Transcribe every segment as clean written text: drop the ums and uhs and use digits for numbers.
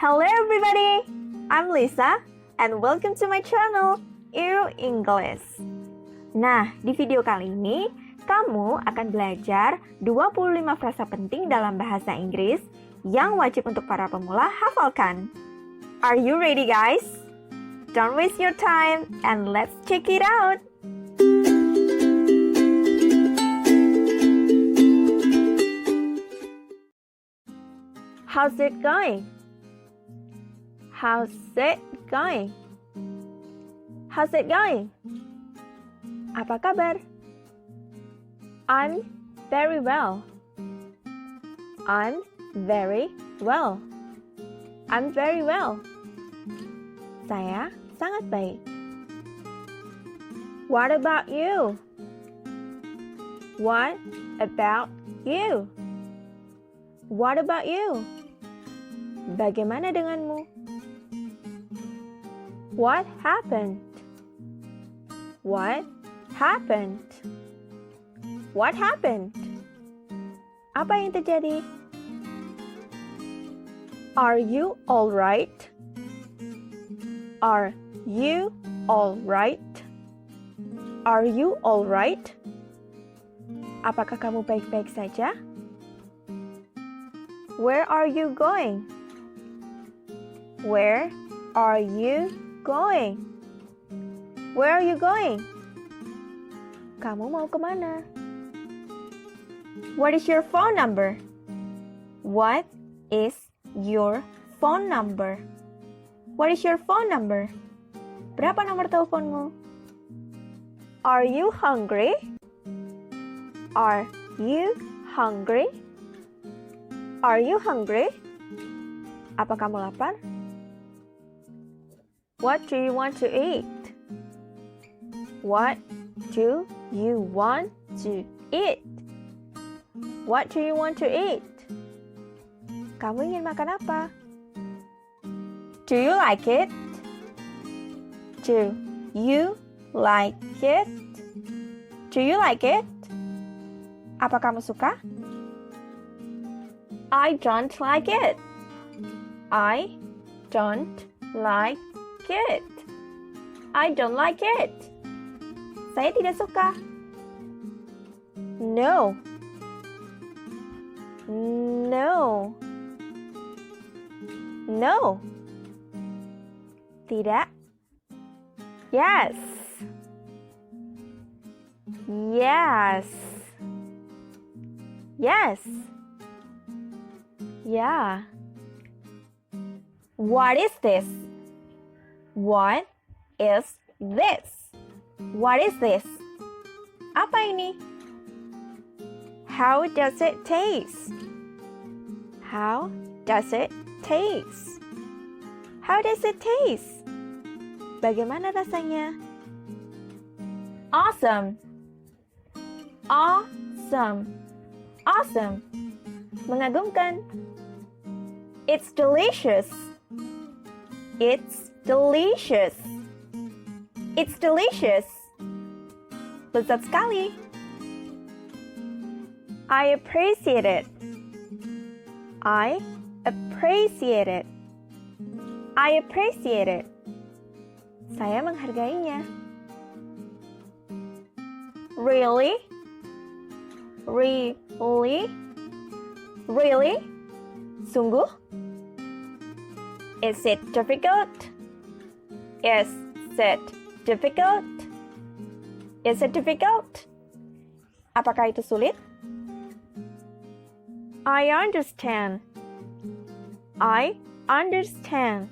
Hello everybody, I'm Lisa and welcome to my channel, English. Nah, di video kali ini, kamu akan belajar 25 frasa penting dalam bahasa Inggris yang wajib untuk para pemula hafalkan. Are you ready guys? Don't waste your time and let's check it out! How's it going? How's it going? How's it going? Apa kabar? I'm very well. I'm very well. I'm very well. Saya sangat baik. What about you? What about you? What about you? Bagaimana denganmu? What happened? What happened? What happened? Apa yang terjadi? Are you all right? Are you all right? Are you all right? Apakah kamu baik-baik saja? Where are you going? Where are you going? Where are you going? Kamu mau kemana? What is your phone number? What is your phone number? What is your phone number? Berapa nomor teleponmu? Are you hungry? Are you hungry? Are you hungry? Apa kamu lapar? What do you want to eat? What do you want to eat? What do you want to eat? Kamu ingin makan apa? Do you like it? Do you like it? Do you like it? Apa kamu suka? I don't like it. I don't like it. I don't like it. Saya tidak suka. No. No. No. Tidak. Yes. Yes. Yes. Yeah. What is this? What is this? What is this? Apa ini? How does it taste? How does it taste? How does it taste? Bagaimana rasanya? Awesome. Awesome. Awesome. Mengagumkan. It's delicious. It's delicious. It's delicious. Lezat sekali. I appreciate it. I appreciate it. I appreciate it. Saya menghargainya. Really? Really? Really? Sungguh? Is it difficult? Is it difficult? Is it difficult? Apakah itu sulit? I understand. I understand.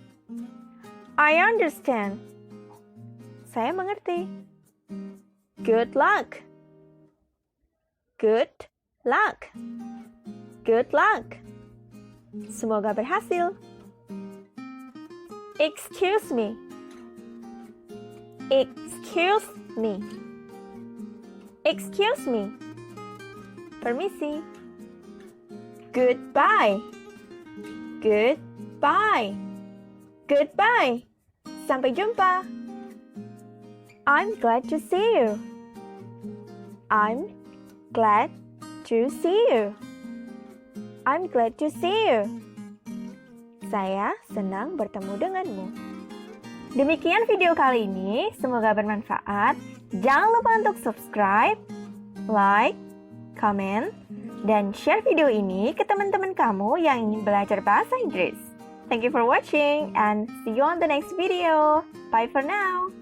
I understand. Saya mengerti. Good luck. Good luck. Good luck. Semoga berhasil. Excuse me. Excuse me. Excuse me. Permisi. Goodbye. Goodbye. Goodbye. Sampai jumpa. I'm glad to see you. I'm glad to see you. I'm glad to see you. Saya senang bertemu denganmu. Demikian video kali ini, semoga bermanfaat. Jangan lupa untuk subscribe, like, comment, dan share video ini ke teman-teman kamu yang ingin belajar bahasa Inggris. Thank you for watching and see you on the next video. Bye for now.